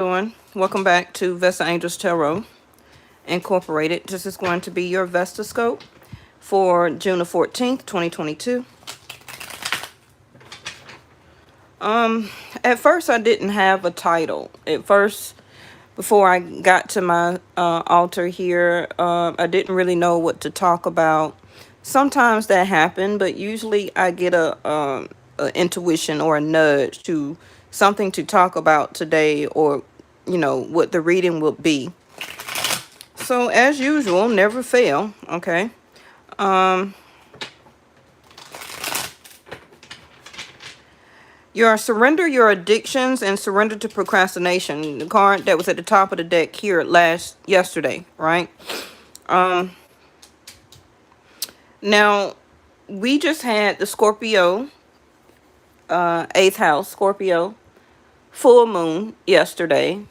Everyone, welcome back to Vestaangelstarot Incorporated. This is going to be your Vestascope for June the 14th, 2022. At first I didn't have a title. At first, before I got to my altar here, I didn't really know what to talk about. Sometimes that happened, but usually I get a intuition or a nudge to something to talk about today, or what the reading will be. So as usual, never fail. Okay. Your surrender your addictions and surrender to procrastination. The card that was at the top of the deck here yesterday, right? Now we just had the Scorpio, eighth house Scorpio full moon yesterday.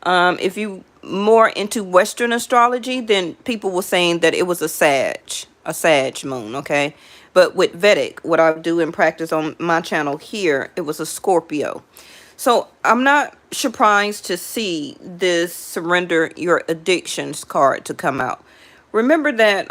If you more into Western astrology, then people were saying that it was a Sag moon, okay? But with Vedic, what I do in practice on my channel here, it was a Scorpio. So I'm not surprised to see this surrender your addictions card to come out. Remember that,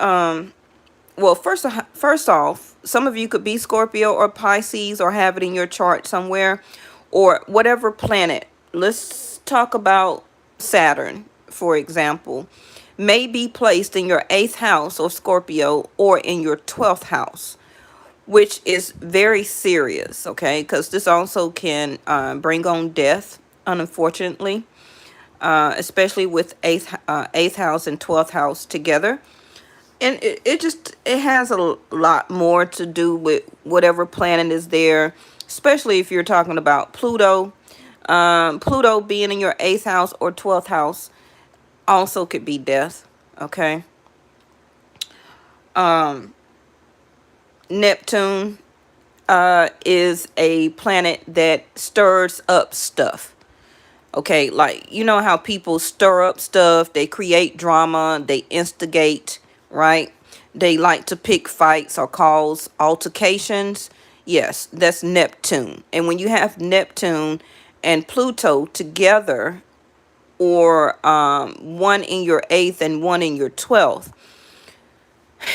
well, first off, some of you could be Scorpio or Pisces or have it in your chart somewhere, or whatever planet. Let's talk about Saturn, for example, may be placed in your 8th house or Scorpio, or in your 12th house, which is very serious, okay? Because this also can bring on death, unfortunately, especially with 8th house and 12th house together. And it has a lot more to do with whatever planet is there, especially if you're talking about Pluto. Pluto being in your 8th house or 12th house also could be death, okay? Neptune is a planet that stirs up stuff, okay? Like, you know how people stir up stuff, they create drama, they instigate, right? They like to pick fights or cause altercations. Yes, that's Neptune. And when you have Neptune and Pluto together, or one in your 8th and one in your 12th,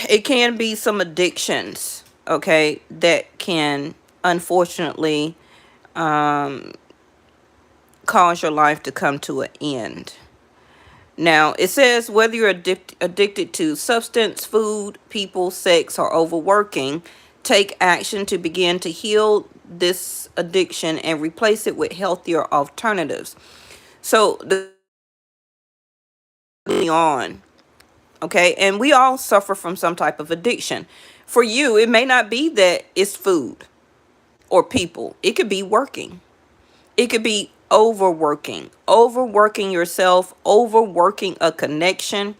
it can be some addictions, okay, that can unfortunately cause your life to come to an end. Now, it says whether you're addicted to substance, food, people, sex, or overworking, take action to begin to heal this addiction and replace it with healthier alternatives. So the on, okay, and we all suffer from some type of addiction. For you, it may not be that it's food or people. It could be working. It could be overworking yourself, overworking a connection,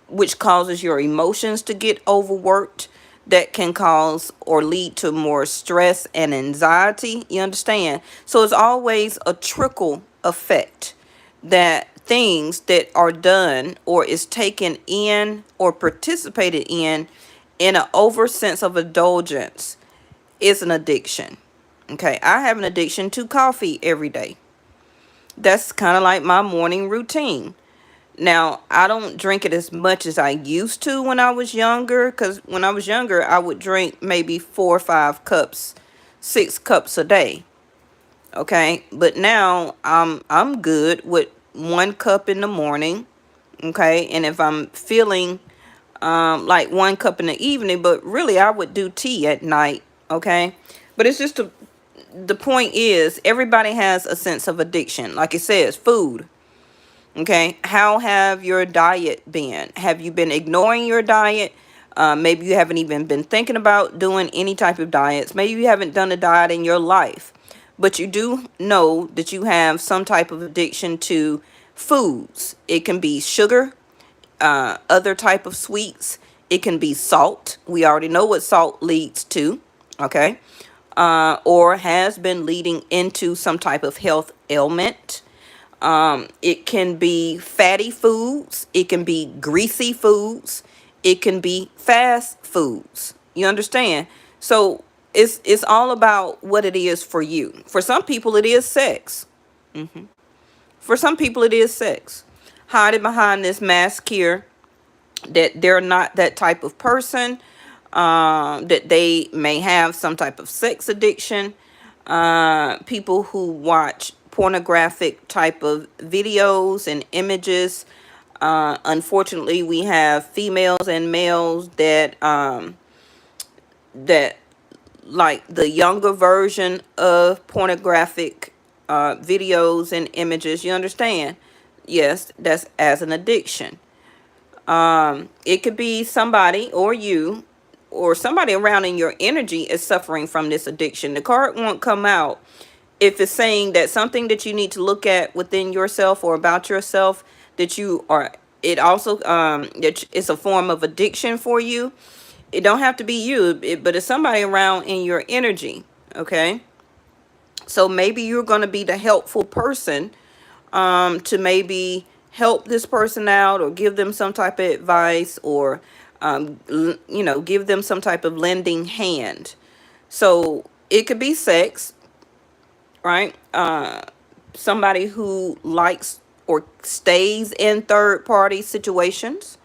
which causes your emotions to get overworked. That can cause or lead to more stress and anxiety. You understand? So it's always a trickle effect, that things that are done or is taken in or participated in an over sense of indulgence is an addiction. Okay, I have an addiction to coffee every day. That's kind of like my morning routine. Now, I don't drink it as much as I used to when I was younger, because when I was younger, I would drink maybe 4 or 5 cups, 6 cups a day. Okay, but now I'm good with 1 cup in the morning. Okay, and if I'm feeling like 1 cup in the evening, but really I would do tea at night. Okay, but it's just the point is, everybody has a sense of addiction. Like it says, food. Okay, how have your diet been? Have you been ignoring your diet? Maybe you haven't even been thinking about doing any type of diets. Maybe you haven't done a diet in your life, but you do know that you have some type of addiction to foods. It can be sugar, other type of sweets. It can be salt. We already know what salt leads to, okay? Or has been leading into some type of health ailment. It can be fatty foods. It can be greasy foods. It can be fast foods. You understand? So it's all about what it is for you. For some people, it is sex. For some people, it is sex. Hiding behind this mask here that they're not that type of person, that they may have some type of sex addiction. People who watch pornographic type of videos and images. Unfortunately, we have females and males that like the younger version of pornographic videos and images. You understand? Yes, that's as an addiction. It could be somebody or you or somebody around in your energy is suffering from this addiction. The card won't come out if it's saying that something that you need to look at within yourself or about yourself, that you are, it also that it's a form of addiction for you. It don't have to be you, but it's somebody around in your energy. Okay, so maybe you're going to be the helpful person, to maybe help this person out or give them some type of advice, or give them some type of lending hand. So it could be sex, right? Somebody who likes or stays in third party situations.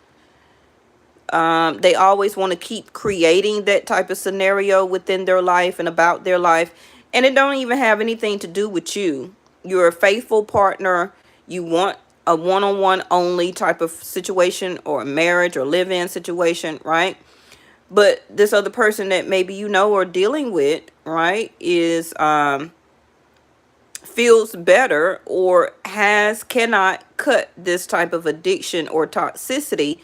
They always want to keep creating that type of scenario within their life and about their life. And it don't even have anything to do with you. You're a faithful partner. You want a one-on-one only type of situation, or a marriage or live-in situation, right? But this other person that maybe you know or dealing with, right, is feels better or cannot cut this type of addiction or toxicity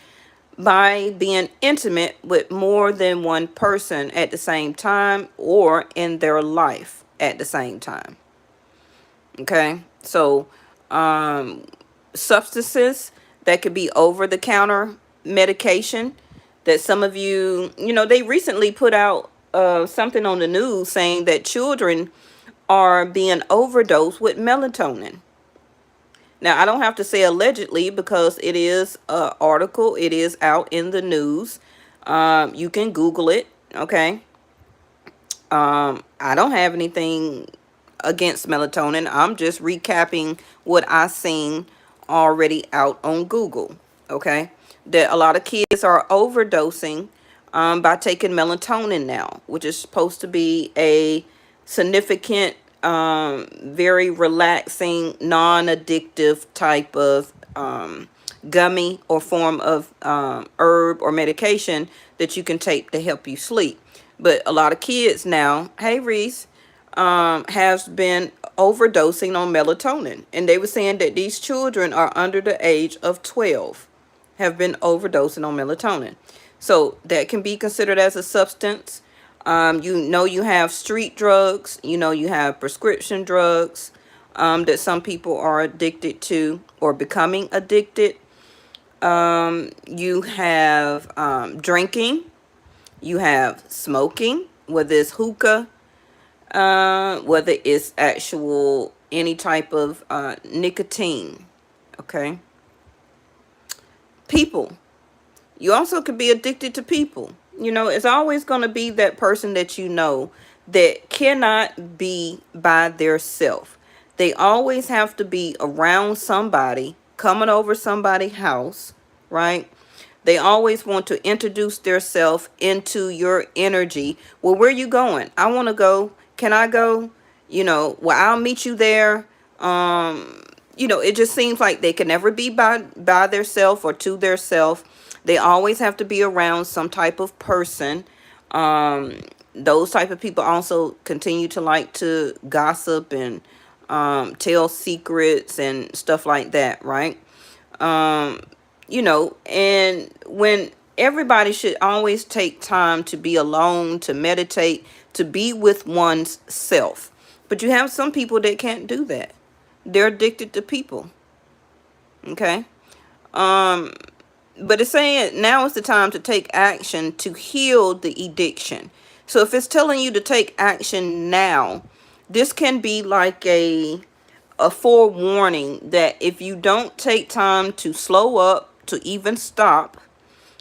by being intimate with more than one person at the same time, or in their life at the same time. Okay, so substances that could be over the counter medication that some of you, they recently put out something on the news saying that children are being overdosed with melatonin. Now, I don't have to say allegedly, because it is an article. It is out in the news. You can Google it, okay? I don't have anything against melatonin. I'm just recapping what I seen already out on Google, okay? That a lot of kids are overdosing by taking melatonin now, which is supposed to be a significant, very relaxing, non-addictive type of gummy or form of herb or medication that you can take to help you sleep. But a lot of kids now, hey Reese, has been overdosing on melatonin. And they were saying that these children are under the age of 12, have been overdosing on melatonin. So that can be considered as a substance. You have street drugs, you have prescription drugs that some people are addicted to or becoming addicted. You have drinking, you have smoking, whether it's hookah, whether it's actual any type of nicotine. Okay. People. You also could be addicted to people. It's always going to be that person that that cannot be by their self. They always have to be around somebody, coming over somebody's house, right? They always want to introduce themselves into your energy. Well, where you going? I want to go. Can I go? Well, I'll meet you there. It just seems like they can never be by their self or to their self. They always have to be around some type of person. Those type of people also continue to like to gossip and tell secrets and stuff like that, right? And when everybody should always take time to be alone, to meditate, to be with one's self. But you have some people that can't do that. They're addicted to people. Okay. But it's saying now is the time to take action to heal the addiction. So if it's telling you to take action now, this can be like a forewarning that if you don't take time to slow up, to even stop,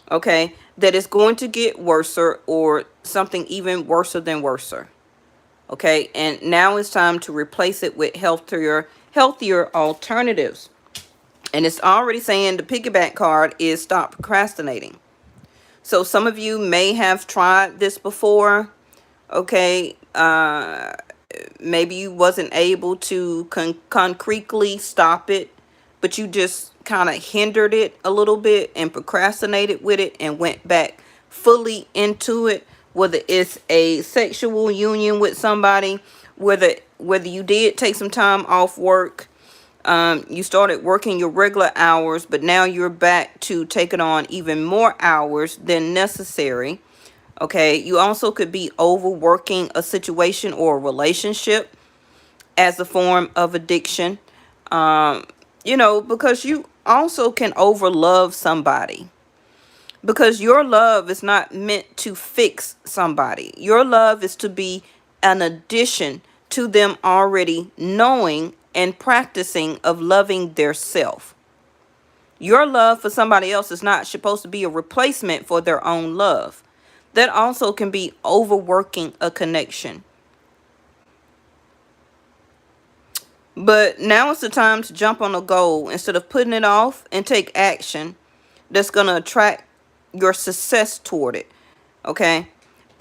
okay, that it's going to get worse, or something even worse than worser. Okay, and now it's time to replace it with healthier alternatives. And it's already saying the piggyback card is stop procrastinating. So some of you may have tried this before. Okay, maybe you wasn't able to concretely stop it, but you just kind of hindered it a little bit and procrastinated with it and went back fully into it, whether it's a sexual union with somebody, whether you did take some time off work, you started working your regular hours, but now you're back to taking on even more hours than necessary. Okay, you also could be overworking a situation or a relationship as a form of addiction. Because you also can overlove somebody. Because your love is not meant to fix somebody. Your love is to be an addition to them already knowing and practicing of loving their self. Your love for somebody else is not supposed to be a replacement for their own love. That also can be overworking a connection. But now it's the time to jump on a goal instead of putting it off and take action that's going to attract your success toward it. Okay?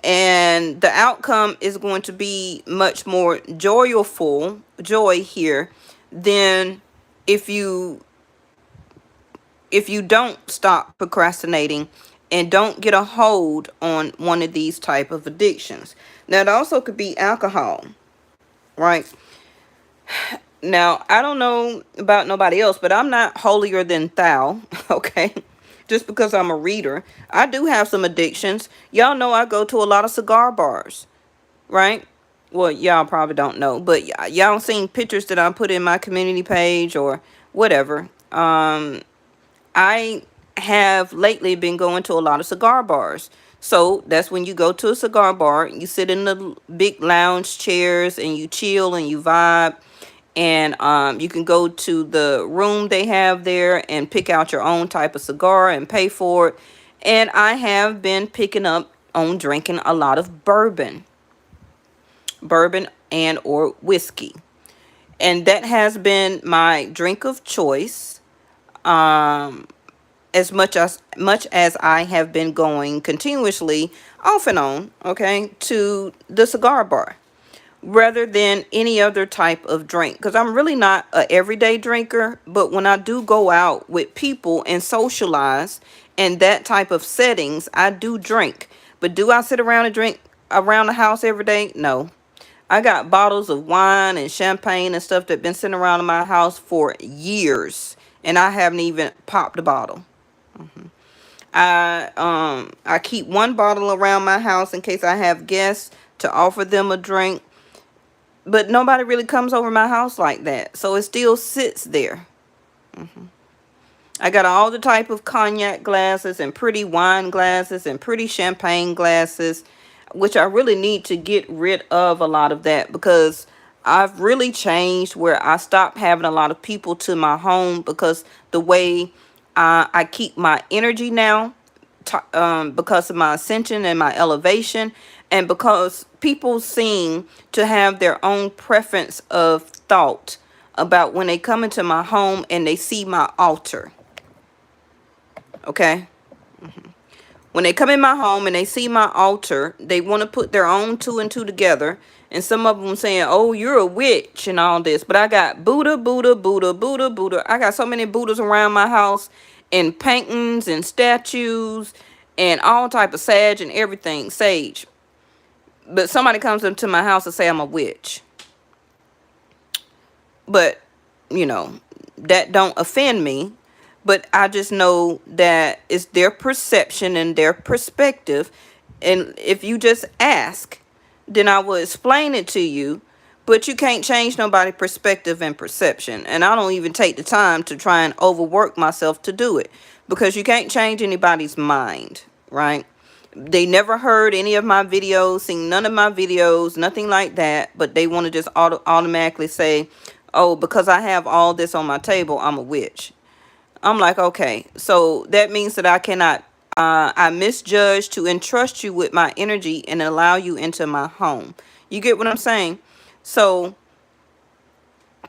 And the outcome is going to be much more joy here than if you don't stop procrastinating and don't get a hold on one of these type of addictions. Now, it also could be alcohol, right? Now, I don't know about nobody else, but I'm not holier than thou, okay? Just because I'm a reader. I do have some addictions. Y'all know I go to a lot of cigar bars, right? Well, y'all probably don't know, but y'all seen pictures that I put in my community page or whatever. I have lately been going to a lot of cigar bars. So that's when you go to a cigar bar, you sit in the big lounge chairs and you chill and you vibe. And you can go to the room they have there and pick out your own type of cigar and pay for it. And I have been picking up on drinking a lot of bourbon and or whiskey. And that has been my drink of choice. As much as I have been going continuously off and on, okay, to the cigar bar rather than any other type of drink, because I'm really not a everyday drinker. But when I do go out with people and socialize in that type of settings, I do drink. But do I sit around and drink around the house every day? No. I got bottles of wine and champagne and stuff that been sitting around in my house for years, and I haven't even popped a bottle. I keep one bottle around my house in case I have guests to offer them a drink. But nobody really comes over my house like that. So it still sits there. I got all the type of cognac glasses and pretty wine glasses and pretty champagne glasses, which I really need to get rid of a lot of that, because I've really changed where I stopped having a lot of people to my home because the way I keep my energy now, because of my ascension and my elevation, and because people seem to have their own preference of thought about when they come into my home and they see my altar. Okay? When they come in my home and they see my altar, they want to put their own two and two together. And some of them saying, oh, you're a witch and all this. But I got Buddha, Buddha, Buddha, Buddha, Buddha. I got so many Buddhas around my house, and paintings and statues and all type of sage and everything, sage. But somebody comes into my house and say I'm a witch. But, that don't offend me. But I just know that it's their perception and their perspective. And if you just ask, then I will explain it to you. But you can't change nobody's perspective and perception. And I don't even take the time to try and overwork myself to do it. Because you can't change anybody's mind, right? They never heard any of my videos, seen none of my videos, nothing like that. But they want to just automatically say, oh, because I have all this on my table, I'm a witch. I'm like, okay, so that means that I cannot I misjudged to entrust you with my energy and allow you into my home. You get what I'm saying? So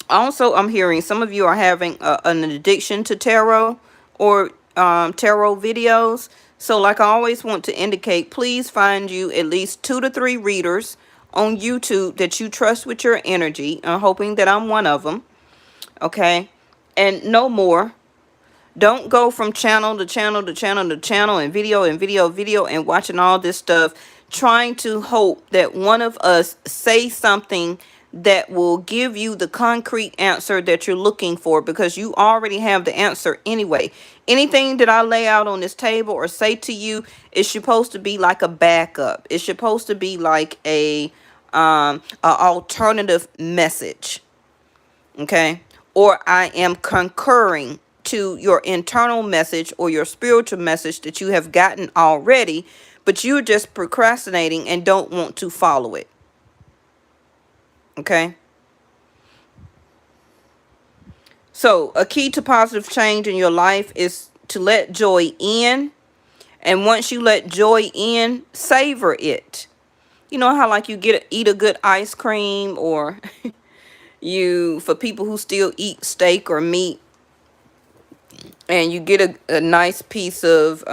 also I'm hearing some of you are having an addiction to tarot or tarot videos. So like I always want to indicate, please find you at least 2 to 3 readers on YouTube that you trust with your energy. I'm hoping that I'm one of them. Okay. And no more. Don't go from channel to channel to channel to channel and video and video and watching all this stuff, trying to hope that one of us say something that will give you the concrete answer that you're looking for, because you already have the answer anyway. Anything that I lay out on this table or say to you is supposed to be like a backup. It's supposed to be like a alternative message. Okay? Or I am concurring to your internal message or your spiritual message that you have gotten already, but you're just procrastinating and don't want to follow it. Okay? So a key to positive change in your life is to let joy in. And once you let joy in, savor it. You know how like you eat a good ice cream, or for people who still eat steak or meat, and you get a nice piece of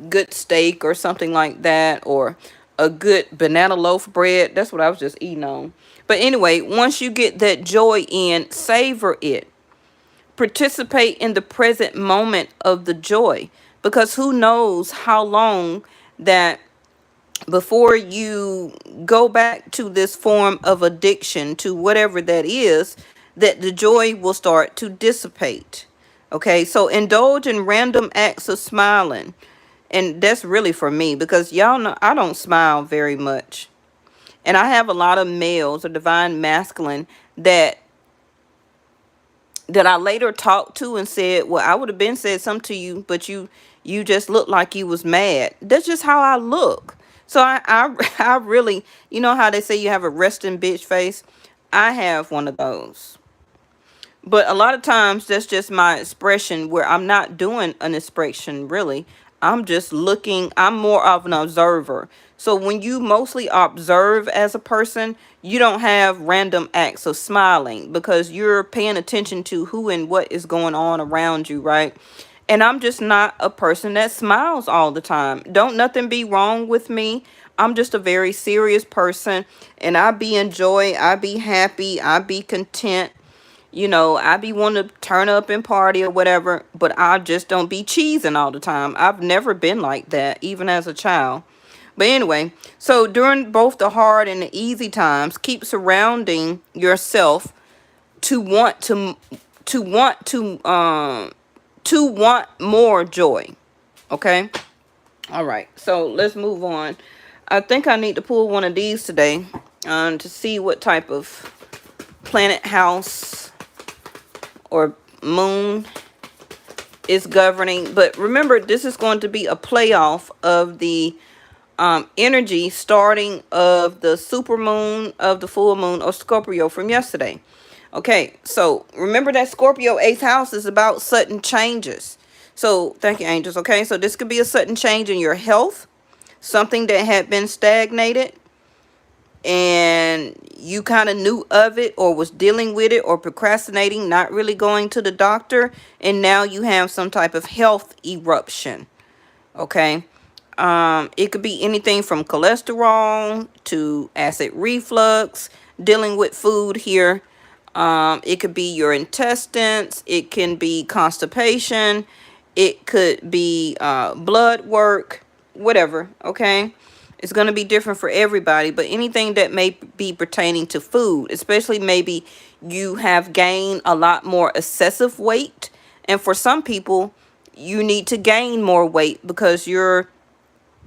good steak or something like that, or a good banana loaf bread. That's what I was just eating on. But anyway, once you get that joy in, savor it. Participate in the present moment of the joy, because who knows how long that before you go back to this form of addiction, to whatever that is, that the joy will start to dissipate. Okay, so indulge in random acts of smiling. And that's really for me, because y'all know I don't smile very much. And I have a lot of males or divine masculine that I later talked to and said, well, I would have been said something to you, but you just looked like you was mad. That's just how I look. So I really, you know how they say you have a resting bitch face? I have one of those. But a lot of times that's just my expression, where I'm not doing an expression really. I'm just looking, I'm more of an observer. So when you mostly observe as a person, you don't have random acts of smiling, because you're paying attention to who and what is going on around you, right? And I'm just not a person that smiles all the time. Don't nothing be wrong with me. I'm just a very serious person, and I be in joy, I be happy, I be content. You know, I be wanting to turn up and party or whatever, but I just don't be cheesing all the time. I've never been like that, even as a child. But anyway, so during both the hard and the easy times, keep surrounding yourself to want to want more joy. Okay? All right. So let's move on. I think I need to pull one of these today to see what type of planet, house, or moon is governing. But remember, this is going to be a playoff of the energy starting of the super moon, of the full moon, or Scorpio from yesterday. Okay, so remember that Scorpio 8th house is about sudden changes. So thank you, angels. Okay, so this could be a sudden change in your health, something that had been stagnated and you kind of knew of it, or was dealing with it, or procrastinating, not really going to the doctor, and now you have some type of health eruption. Okay, it could be anything from cholesterol to acid reflux, dealing with food here. It could be your intestines, it can be constipation, it could be blood work, whatever. Okay, it's going to be different for everybody, but anything that may be pertaining to food, especially maybe you have gained a lot more excessive weight. And for some people, you need to gain more weight because you're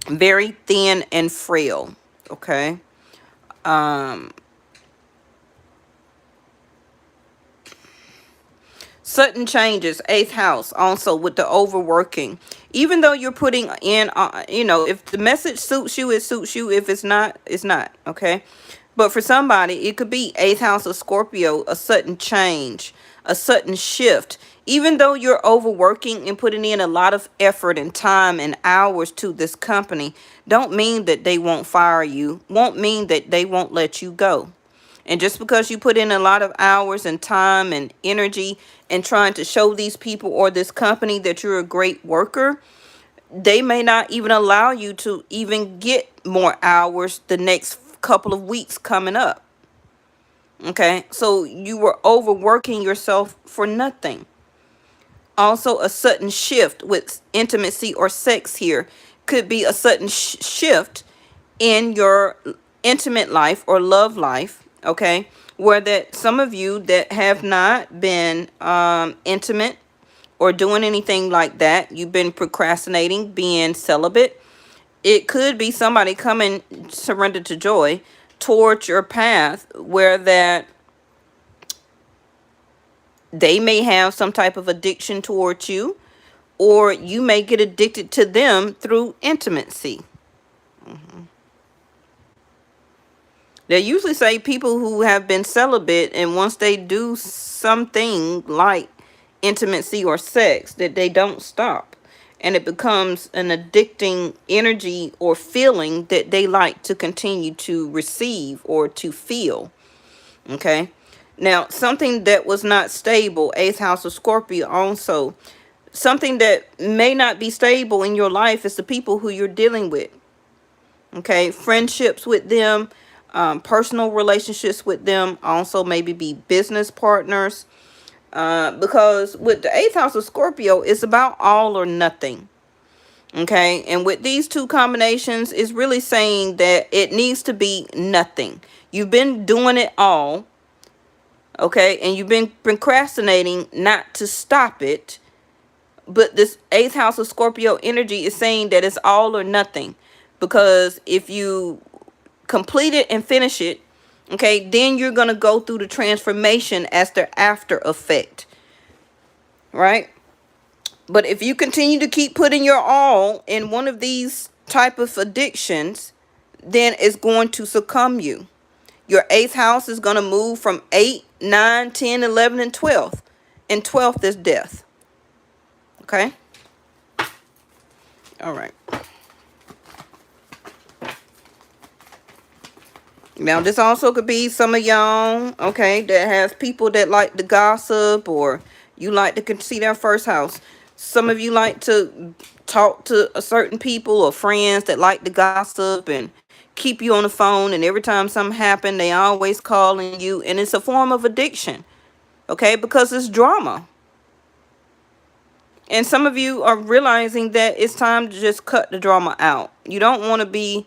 very thin and frail. Okay. Sudden changes, 8th house, also with the overworking. Even though you're putting in, if the message suits you, it suits you. If it's not, it's not. Okay. But for somebody, it could be 8th house of Scorpio, a sudden change, a sudden shift. Even though you're overworking and putting in a lot of effort and time and hours to this company, don't mean that they won't fire you, won't mean that they won't let you go. And just because you put in a lot of hours and time and energy and trying to show these people or this company that you're a great worker, they may not even allow you to even get more hours the next couple of weeks coming up. Okay, so you were overworking yourself for nothing. Also, a sudden shift with intimacy or sex here could be a sudden shift in your intimate life or love life. Okay, where that some of you that have not been intimate or doing anything like that, you've been procrastinating, being celibate. It could be somebody coming surrender to joy towards your path, where that they may have some type of addiction towards you, or you may get addicted to them through intimacy. They usually say people who have been celibate, and once they do something like intimacy or sex, that they don't stop. And it becomes an addicting energy or feeling that they like to continue to receive or to feel. Okay. Now, something that was not stable, 8th house of Scorpio also. Something that may not be stable in your life is the people who you're dealing with. Okay. Friendships with them, personal relationships with them, also maybe be business partners. Because with the 8th house of Scorpio, it's about all or nothing. Okay. And with these two combinations, it's really saying that it needs to be nothing. You've been doing it all. Okay. And you've been procrastinating not to stop it. But this 8th house of Scorpio energy is saying that it's all or nothing. Because if you complete it and finish it, okay, then you're going to go through the transformation as the after effect. Right? But if you continue to keep putting your all in one of these type of addictions, then it's going to succumb you. Your 8th house is going to move from 8, 9, 10, 11, and 12th. And 12th is death. Okay? All right. Now, this also could be some of y'all, okay, that has people that like to gossip, or you like to see their first house. Some of you like to talk to a certain people or friends that like to gossip and keep you on the phone. And every time something happens, they always calling you. And it's a form of addiction, okay, because it's drama. And some of you are realizing that it's time to just cut the drama out. You don't want to be...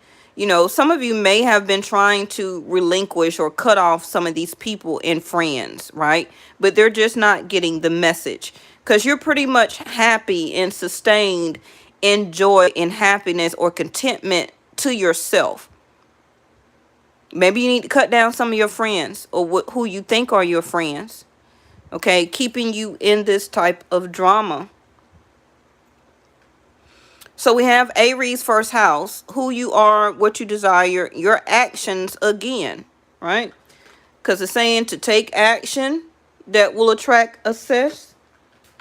some of you may have been trying to relinquish or cut off some of these people and friends, right? But they're just not getting the message, because you're pretty much happy and sustained in joy and happiness or contentment to yourself. Maybe you need to cut down some of your friends or who you think are your friends, okay? Keeping you in this type of drama. So we have Aries first house, who you are, what you desire, your actions again, right? Because it's saying to take action that will attract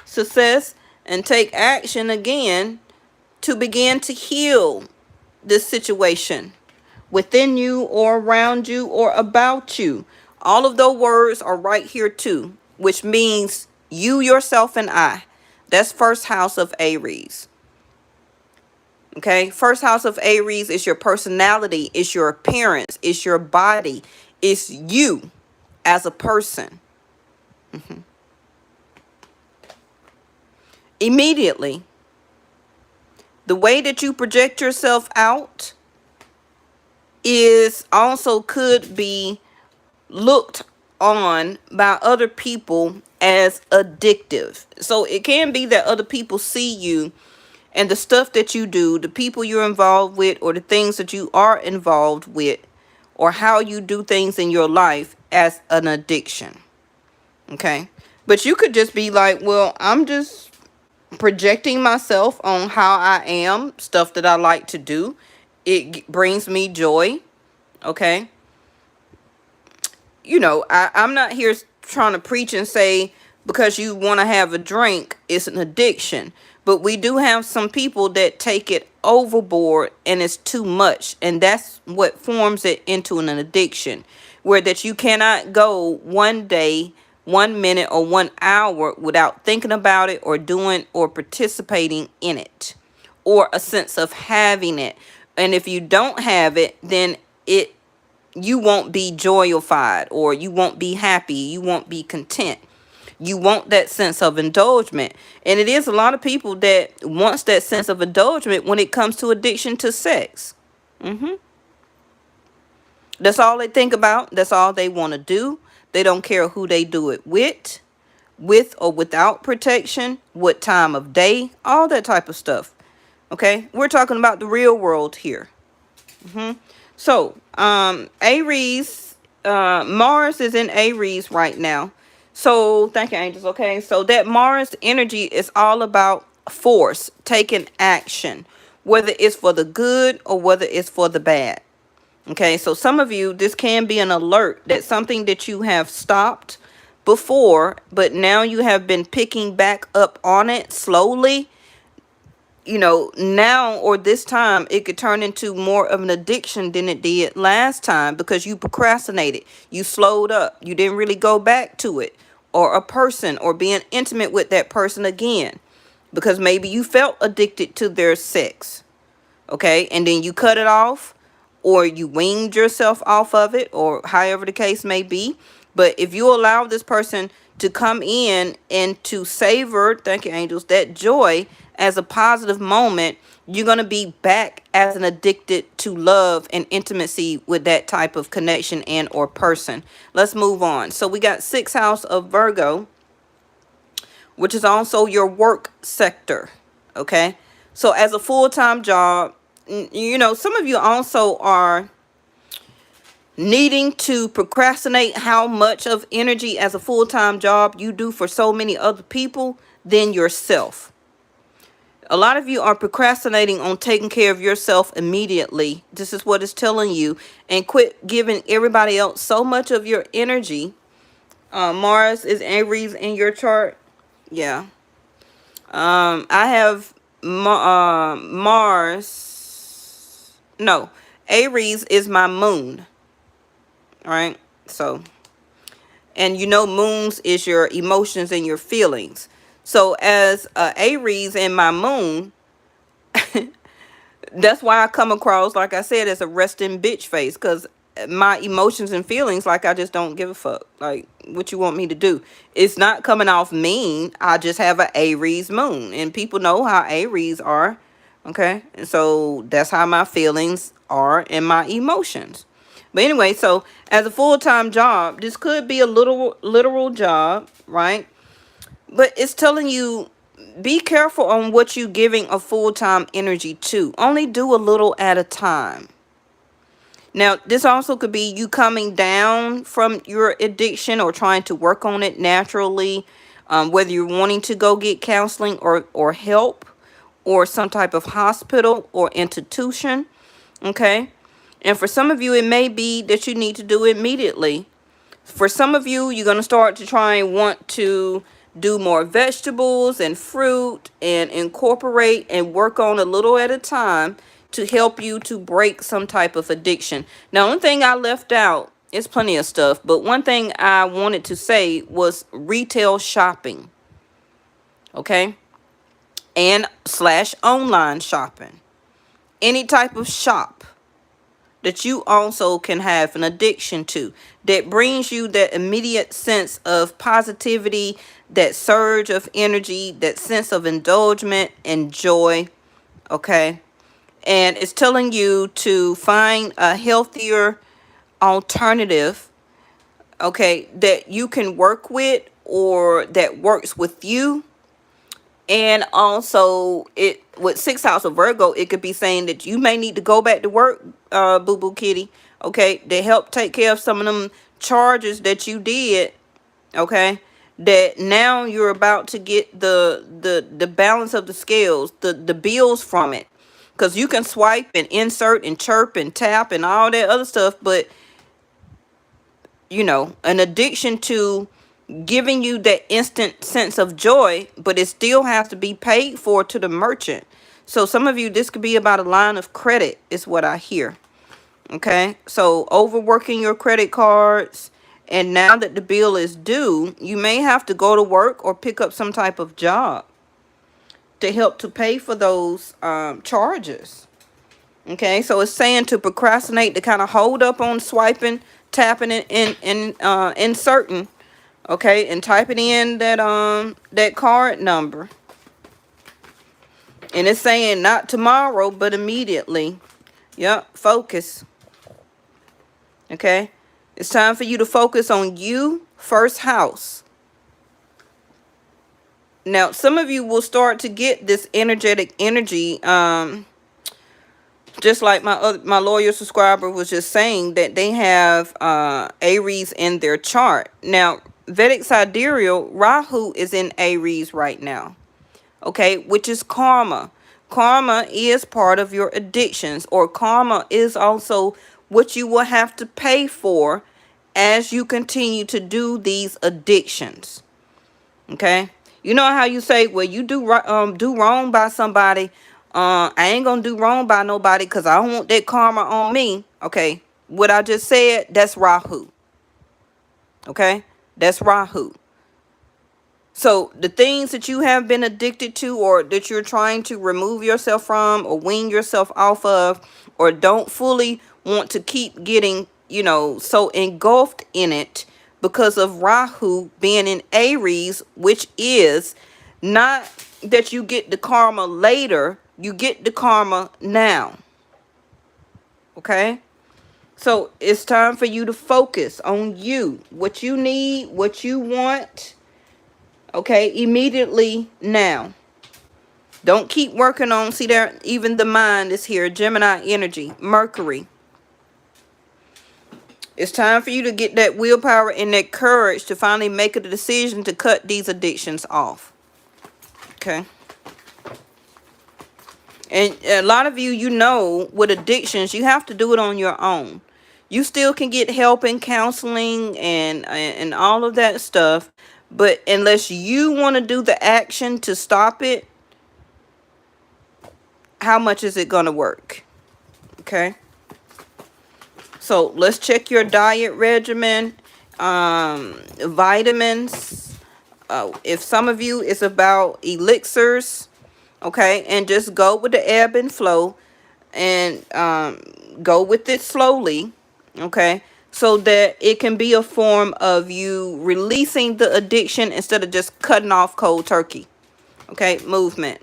success, and take action again to begin to heal this situation within you or around you or about you. All of those words are right here too, which means you, yourself, and I. That's first house of Aries. Okay, first house of Aries is your personality, it's your appearance, it's your body, it's you as a person. Immediately, the way that you project yourself out is also could be looked on by other people as addictive. So it can be that other people see you and the stuff that you do, the people you're involved with, or the things that you are involved with, or how you do things in your life as an addiction. Okay? But you could just be like, well, I'm just projecting myself on how I am, stuff that I like to do. It brings me joy. Okay? I'm not here trying to preach and say because you want to have a drink, it's an addiction. But we do have some people that take it overboard and it's too much, and that's what forms it into an addiction, where that you cannot go one day, 1 minute, or 1 hour without thinking about it or doing or participating in it, or a sense of having it. And if you don't have it, then it you won't be joyified, or you won't be happy, you won't be content. You want that sense of indulgence. And it is a lot of people that wants that sense of indulgence when it comes to addiction to sex. That's all they think about. That's all they want to do. They don't care who they do it with or without protection, what time of day, all that type of stuff. Okay, we're talking about the real world here. So, Aries, Mars is in Aries right now. So, thank you, angels. Okay, so that Mars energy is all about force, taking action, whether it's for the good or whether it's for the bad. Okay, so some of you, this can be an alert that something that you have stopped before, but now you have been picking back up on it slowly. Now or this time, it could turn into more of an addiction than it did last time, because you procrastinated, you slowed up, you didn't really go back to it, or a person, or being intimate with that person again, because maybe you felt addicted to their sex. Okay, and then you cut it off, or you weaned yourself off of it, or however the case may be. But if you allow this person to come in and to savor, thank you, angels, that joy as a positive moment, you're going to be back as an addicted to love and intimacy with that type of connection and or person. Let's move on. So we got 6th house of Virgo, which is also your work sector. Okay, so as a full-time job, some of you also are needing to procrastinate how much of energy as a full-time job you do for so many other people than yourself. A lot of you are procrastinating on taking care of yourself immediately. This is what it's telling you. And quit giving everybody else so much of your energy. Mars is Aries in your chart. Yeah. I have Mars. No, Aries is my moon. All right. So, and moons is your emotions and your feelings. So as Aries in my moon, that's why I come across, like I said, as a resting bitch face, because my emotions and feelings, like, I just don't give a fuck. Like, what you want me to do? It's not coming off mean. I just have an Aries moon, and people know how Aries are. Okay, and so that's how my feelings are and my emotions. But anyway, so as a full-time job, this could be a literal job, right? But it's telling you, be careful on what you're giving a full-time energy to. Only do a little at a time. Now, this also could be you coming down from your addiction or trying to work on it naturally, whether you're wanting to go get counseling or help, or some type of hospital or institution. Okay? And for some of you, it may be that you need to do it immediately. For some of you, you're going to start to try and want to do more vegetables and fruit and incorporate and work on a little at a time to help you to break some type of addiction. Now, one thing I left out is plenty of stuff, but one thing I wanted to say was retail shopping. Okay? And / online shopping. Any type of shop that you also can have an addiction to, that brings you that immediate sense of positivity, that surge of energy, that sense of indulgence and joy. Okay? And it's telling you to find a healthier alternative, okay, that you can work with or that works with you. And also, it with 6th house of Virgo, it could be saying that you may need to go back to work, boo boo kitty, okay, to help take care of some of them charges that you did, okay, that now you're about to get the balance of the scales, the bills from it, because you can swipe and insert and chirp and tap and all that other stuff, but an addiction to giving you that instant sense of joy, but it still has to be paid for to the merchant. So some of you, this could be about a line of credit is what I hear. Okay, so overworking your credit cards, and now that the bill is due, you may have to go to work or pick up some type of job to help to pay for those charges. Okay, so it's saying to procrastinate, to kind of hold up on swiping, tapping inserting, okay, and typing in that card number. And it's saying not tomorrow, but immediately. Yep, focus. Okay, it's time for you to focus on you, first house. Now, some of you will start to get this energetic energy, just like my loyal subscriber was just saying, that they have Aries in their chart. Now, Vedic Sidereal, Rahu is in Aries right now. Okay, which is karma. Karma is part of your addictions, or karma is also what you will have to pay for as you continue to do these addictions. Okay, you know how you say, well, you do wrong by somebody, I ain't gonna do wrong by nobody because I don't want that karma on me. Okay, what I just said, that's Rahu. Okay, that's Rahu. So the things that you have been addicted to, or that you're trying to remove yourself from, or wean yourself off of, or don't fully want to keep getting, so engulfed in it because of Rahu being in Aries, which is not that you get the karma later, you get the karma now. Okay? So it's time for you to focus on you, what you need, what you want. Okay, immediately now. Don't keep working on, see there, even the mind is here, Gemini energy, Mercury. It's time for you to get that willpower and that courage to finally make a decision to cut these addictions off. Okay. And a lot of you, with addictions, you have to do it on your own. You still can get help and counseling and all of that stuff. But unless you want to do the action to stop it, how much is it going to work? Okay. So let's check your diet regimen, vitamins. If some of you, it's about elixirs. Okay. And just go with the ebb and flow, and go with it slowly. Okay. So that it can be a form of you releasing the addiction instead of just cutting off cold turkey. Okay. Movement.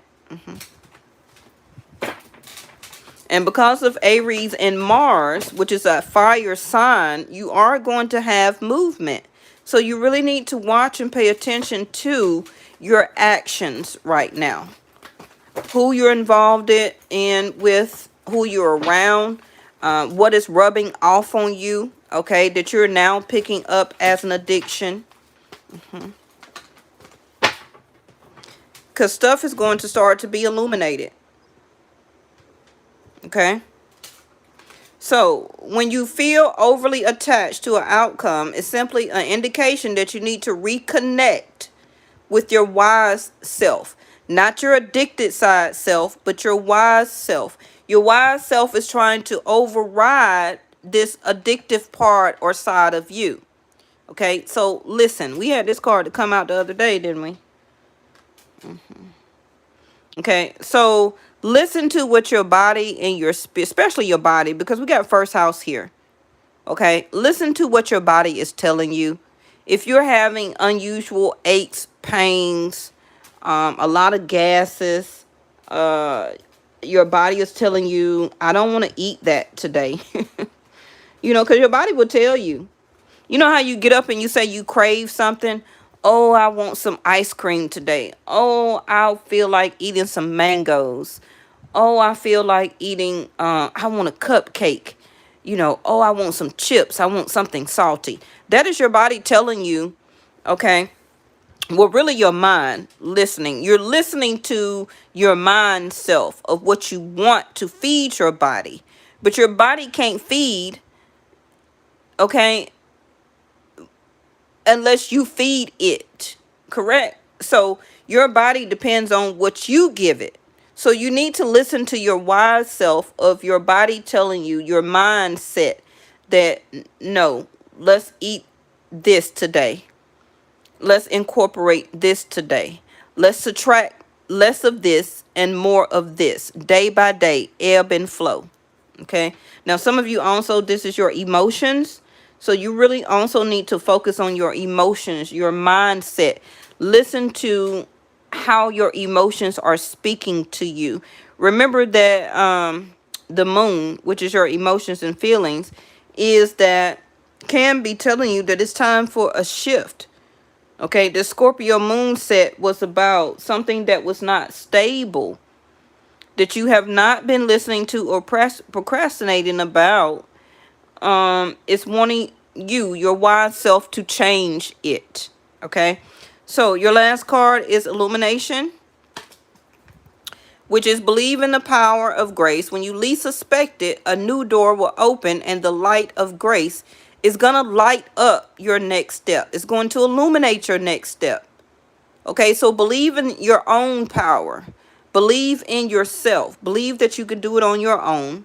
And because of Aries and Mars, which is a fire sign, you are going to have movement. So you really need to watch and pay attention to your actions right now. Who you're involved in with, who you're around, what is rubbing off on you, okay, that you're now picking up as an addiction. Because stuff is going to start to be illuminated. Okay. So when you feel overly attached to an outcome, it's simply an indication that you need to reconnect with your wise self. Not your addicted side self, but your wise self. Your wise self is trying to override this addictive part or side of you. Okay, so listen, we had this card to come out the other day, didn't we? Okay, so listen to what your body and your spirit, especially your body, because we got first house here. Okay, listen to what your body is telling you. If you're having unusual aches, pains, a lot of gases, your body is telling you, I don't want to eat that today. Because your body will tell you. You know how you get up and you say you crave something? Oh, I want some ice cream today. Oh, I feel like eating some mangoes. Oh, I feel like eating, I want a cupcake. Oh, I want some chips. I want something salty. That is your body telling you, okay? Well, really your mind listening. You're listening to your mind self of what you want to feed your body. But your body can't feed, okay, unless you feed it. Correct? So your body depends on what you give it. So you need to listen to your wise self of your body telling you, your mindset, that no, let's eat this today. Let's incorporate this today. Let's subtract less of this and more of this day by day, ebb and flow. Okay. Now, some of you also, this is your emotions. So you really also need to focus on your emotions, your mindset. Listen to how your emotions are speaking to you. Remember that the moon, which is your emotions and feelings, is that can be telling you that it's time for a shift. Okay, the Scorpio moon set was about something that was not stable, that you have not been listening to or procrastinating about. It's wanting you, your wise self, to change it. Okay, so your last card is Illumination, which is believe in the power of grace. When you least suspect it, a new door will open and the light of grace is going to light up your next step. It's going to illuminate your next step. Okay, so believe in your own power. Believe in yourself. Believe that you can do it on your own.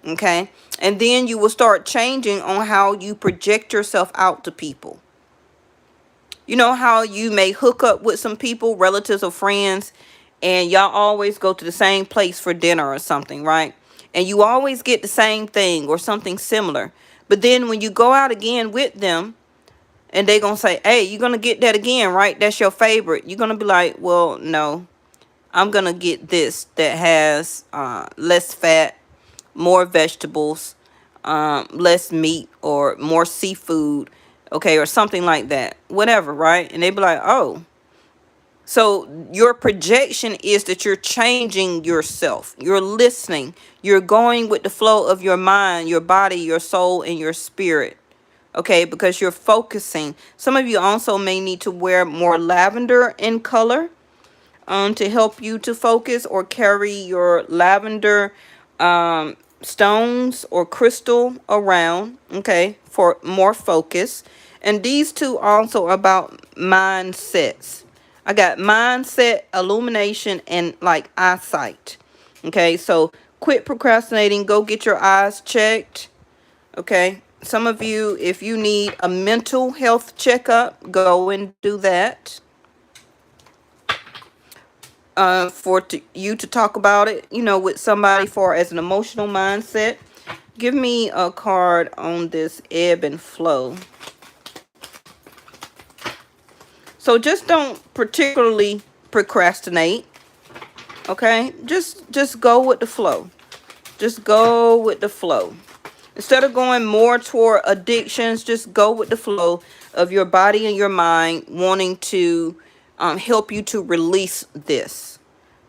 Okay, and then you will start changing on how you project yourself out to people. You know how you may hook up with some people, relatives or friends, and y'all always go to the same place for dinner or something, right? And you always get the same thing or something similar. But then when you go out again with them, and they gonna say, hey, you're gonna get that again, right? That's your favorite. You're gonna be like, well, no, I'm gonna get this that has less fat, more vegetables, less meat, or more seafood, okay, or something like that, whatever, right? And they be like, oh. So your projection is that you're changing yourself. You're listening. You're going with the flow of your mind, your body, your soul, and your spirit. Okay, because you're focusing. Some of you also may need to wear more lavender in color to help you to focus, or carry your lavender stones or crystal around, okay, for more focus. And these two also about mindsets. I got mindset, illumination, and like eyesight. Okay, so quit procrastinating. Go get your eyes checked. Okay, some of you, if you need a mental health checkup, go and do that. You to talk about it, with somebody for as an emotional mindset. Give me a card on this ebb and flow. So just don't particularly procrastinate. Okay, just go with the flow. Just go with the flow. Instead of going more toward addictions, just go with the flow of your body and your mind wanting to help you to release this.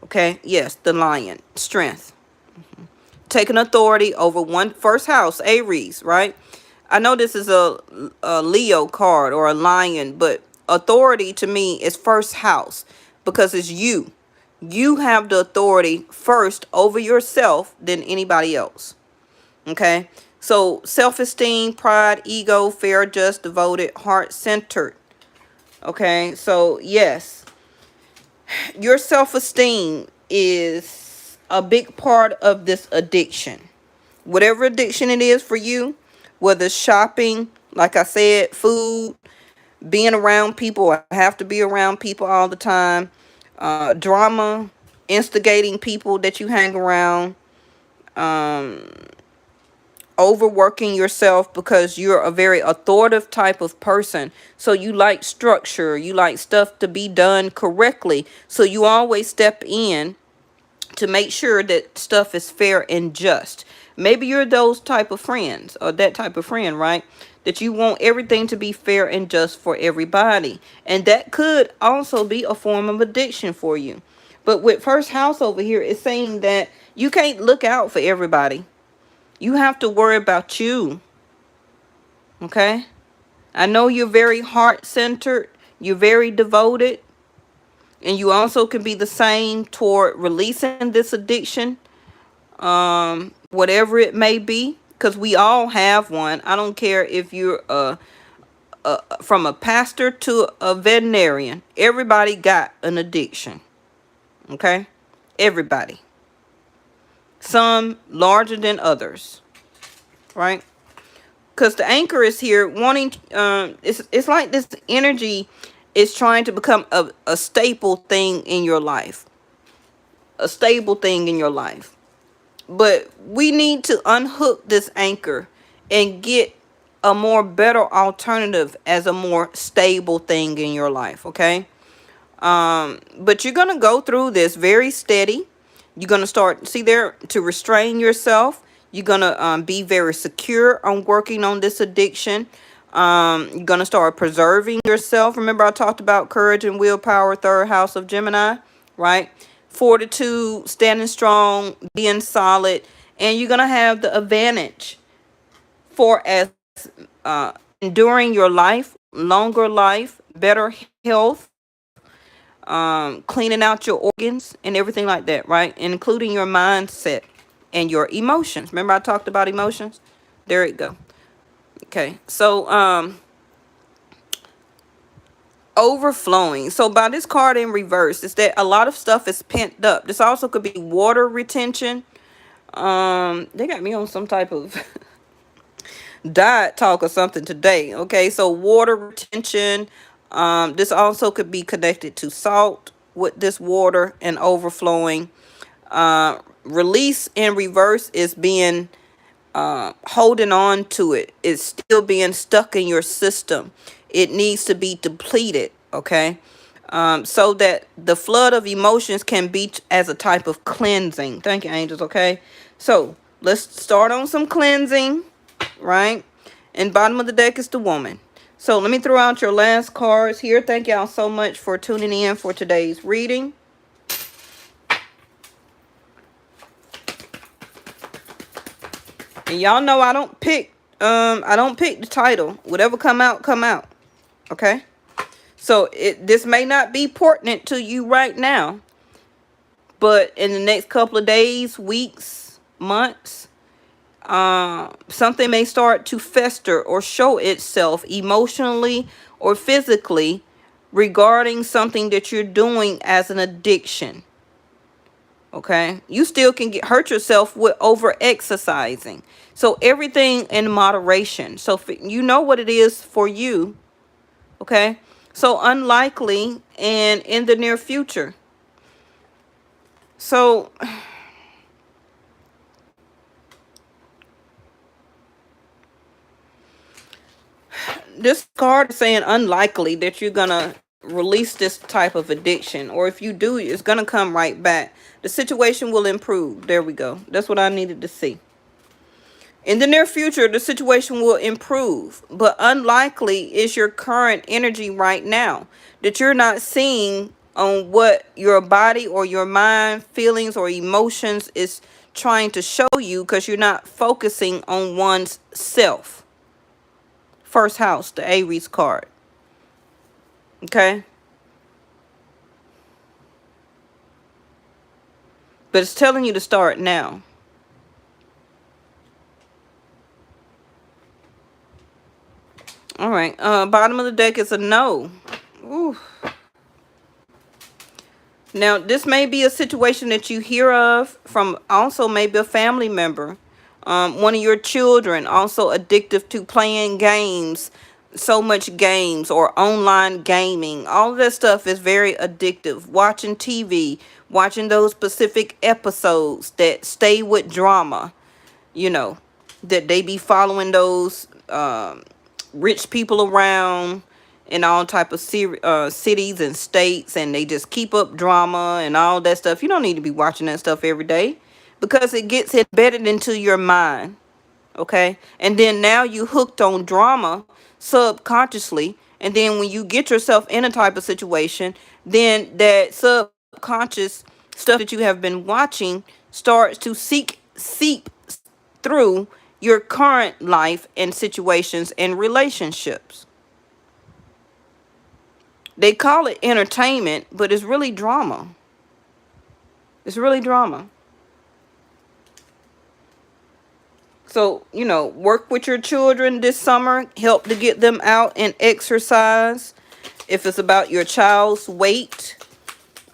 Okay, yes, the lion, strength. Taking authority over one first house, Aries, right? I know this is a Leo card or a lion, but authority to me is first house because it's you. You have the authority first over yourself than anybody else. Okay, so self-esteem, pride, ego, fair, just, devoted, heart-centered. Okay, so yes, your self-esteem is a big part of this addiction. Whatever addiction it is for you, whether shopping, like I said, food, being around people, I have to be around people all the time, drama, instigating people that you hang around, overworking yourself because you're a very authoritative type of person. So you like structure, you like stuff to be done correctly. So you always step in to make sure that stuff is fair and just. Maybe you're those type of friends, or that type of friend, right? That you want everything to be fair and just for everybody. And that could also be a form of addiction for you. But with first house over here, it's saying that you can't look out for everybody. You have to worry about you. Okay? I know you're very heart-centered. You're very devoted. And you also can be the same toward releasing this addiction. Whatever it may be. Because we all have one. I don't care if you're from a pastor to a veterinarian, everybody got an addiction. Okay? Everybody. Some larger than others. Right? Because the anchor is here wanting, it's like this energy is trying to become a staple thing in your life. A stable thing in your life. But we need to unhook this anchor and get a more better alternative as a more stable thing in your life. Okay? But you're going to go through this very steady. You're going to start, see there, to restrain yourself. You're going to be very secure on working on this addiction. You're going to start preserving yourself. Remember I talked about courage and willpower, third house of Gemini, right? Fortitude, standing strong, being solid. And you're going to have the advantage for as enduring your life, longer life, better health, cleaning out your organs and everything like that, right? Including your mindset and your emotions. Remember I talked about emotions? There it go. Okay. So, overflowing. So by this card in reverse, is that a lot of stuff is pent up. This also could be water retention. They got me on some type of diet talk or something today. Okay, so water retention. This also could be connected to salt with this water and overflowing. Release in reverse is being holding on to it. It's still being stuck in your system. It needs to be depleted. Okay. So that the flood of emotions can be as a type of cleansing. Thank you, angels. Okay. So let's start on some cleansing, right? And bottom of the deck is the woman. So let me throw out your last cards here. Thank y'all so much for tuning in for today's reading. And y'all know I don't pick the title. Whatever come out, come out. Okay? So this may not be pertinent to you right now, but in the next couple of days, weeks, months, something may start to fester or show itself emotionally or physically regarding something that you're doing as an addiction. Okay, you still can hurt yourself with over exercising. So everything in moderation. So you know what it is for you. Okay, so unlikely and in the near future. So this card is saying unlikely that you're gonna release this type of addiction, or if you do, it's gonna come right back. The situation will improve. There we go. That's what I needed to see. In the near future, the situation will improve, but unlikely is your current energy right now that you're not seeing on what your body or your mind, feelings or emotions is trying to show you, because you're not focusing on one's self. First house, the Aries card. Okay? But it's telling you to start now. All right. Bottom of the deck is a no. Ooh. Now, this may be a situation that you hear of from also maybe a family member. One of your children also addictive to playing games, so much games or online gaming. All of that stuff is very addictive. Watching TV, watching those specific episodes that stay with drama, you know, that they be following those rich people around in all type of cities and states, and they just keep up drama and all that stuff. You don't need to be watching that stuff every day, because it gets embedded into your mind. Okay, and then now you hooked on drama subconsciously, and then when you get yourself in a type of situation, then that subconscious stuff that you have been watching starts to seep through your current life and situations and relationships. They call it entertainment, but it's really drama. It's really drama. So, work with your children this summer. Help to get them out and exercise. If it's about your child's weight,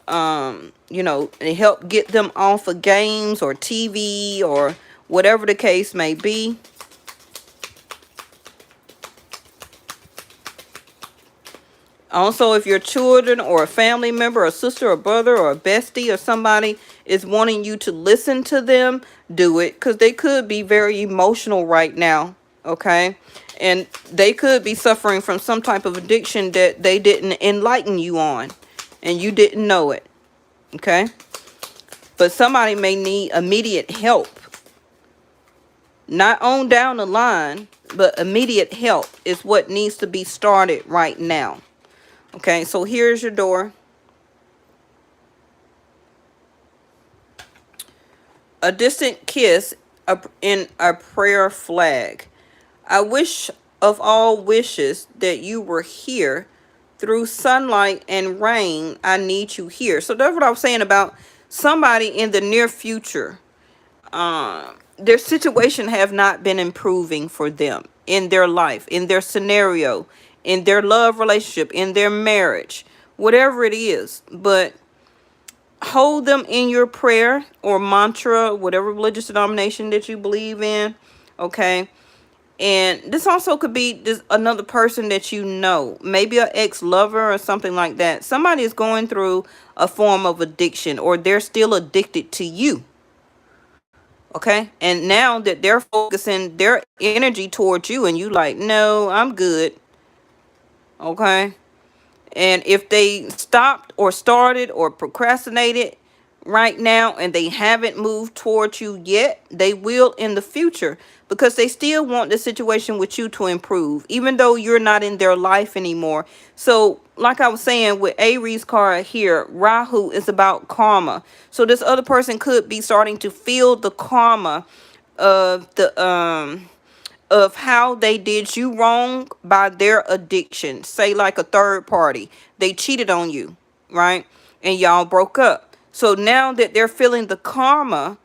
and help get them off of games or TV or whatever the case may be. Also, if your children or a family member, a sister or brother or a bestie or somebody is wanting you to listen to them, do it, because they could be very emotional right now, okay? And they could be suffering from some type of addiction that they didn't enlighten you on, and you didn't know it, okay? But somebody may need immediate help. Not on down the line, but immediate help is what needs to be started right now. Okay, so here's your door. A distant kiss in a prayer flag. I wish of all wishes that you were here. Through sunlight and rain, I need you here. So that's what I was saying about somebody in the near future. Their situation have not been improving for them in their life, in their scenario, in their love relationship, in their marriage, whatever it is. But hold them in your prayer or mantra, whatever religious denomination that you believe in, okay? And this also could be just another person that you know, maybe an ex-lover or something like that. Somebody is going through a form of addiction, or they're still addicted to you. Okay, and now that they're focusing their energy towards you, and you like, no, I'm good. Okay, and if they stopped or started or procrastinated right now and they haven't moved towards you yet, they will in the future, because they still want the situation with you to improve, even though you're not in their life anymore. So like I was saying with Aries card here, Rahu is about karma. So this other person could be starting to feel the karma of the of how they did you wrong by their addiction. Say like a third party, they cheated on you, right? And y'all broke up. So now that they're feeling the karma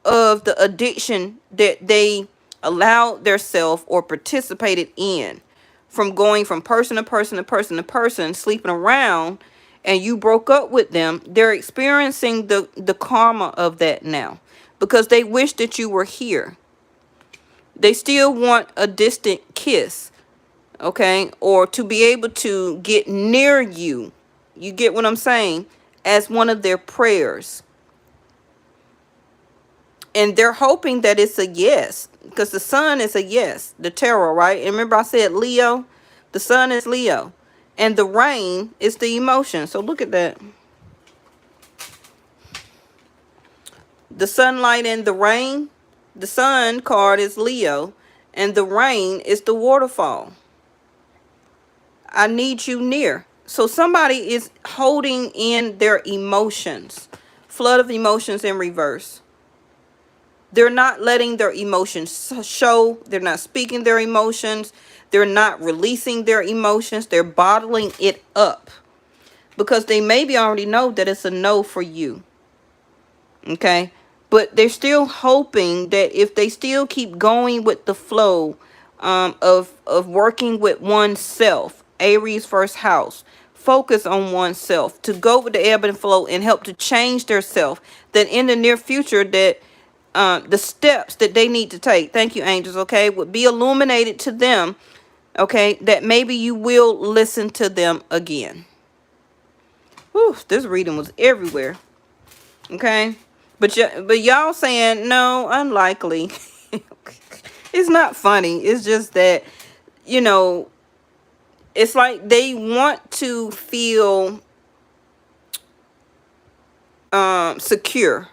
of the addiction that they allowed themselves or participated in, from going from person to person to person to person, sleeping around, and you broke up with them, they're experiencing the karma of that now, because they wish that you were here. They still want a distant kiss, okay? Or to be able to get near you. You get what I'm saying? As one of their prayers. And they're hoping that it's a yes, because the sun is a yes, the tarot, right? And remember I said Leo? The sun is Leo. And the rain is the emotion. So look at that. The sunlight and the rain. The sun card is Leo. And the rain is the waterfall. I need you near. So somebody is holding in their emotions. Flood of emotions in reverse. They're not letting their emotions show. They're not speaking their emotions. They're not releasing their emotions. They're bottling it up, because they maybe already know that it's a no for you. Okay? But they're still hoping that if they still keep going with the flow of working with oneself, Aries first house, focus on oneself, to go with the ebb and flow and help to change their self, that in the near future that the steps that they need to take, thank you angels, okay, would be illuminated to them, okay, that maybe you will listen to them again. Whew, this reading was everywhere, okay, but y'all saying no, unlikely. It's not funny, it's just that, it's like they want to feel secure,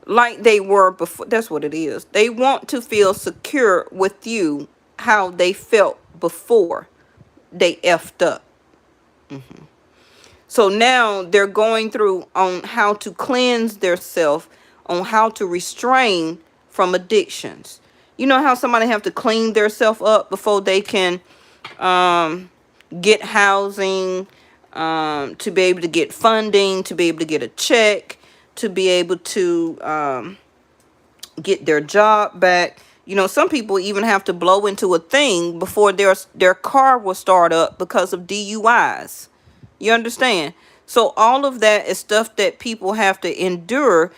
like they were before. That's what it is. They want to feel secure with you, how they felt before they effed up. So now they're going through on how to cleanse their self, on how to restrain from addictions. You know how somebody have to clean their self up before they can get housing, to be able to get funding, to be able to get a check, to be able to get their job back. You know, some people even have to blow into a thing before their car will start up because of DUIs. You understand? So all of that is stuff that people have to endure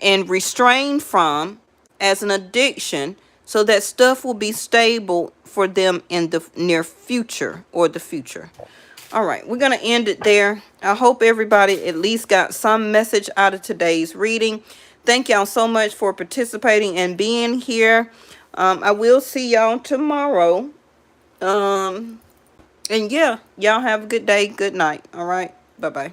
and restrain from as an addiction, so that stuff will be stable for them in the near future or the future. All right, we're going to end it there. I hope everybody at least got some message out of today's reading. Thank y'all so much for participating and being here. I will see y'all tomorrow. And yeah, y'all have a good day. Good night. All right. Bye-bye.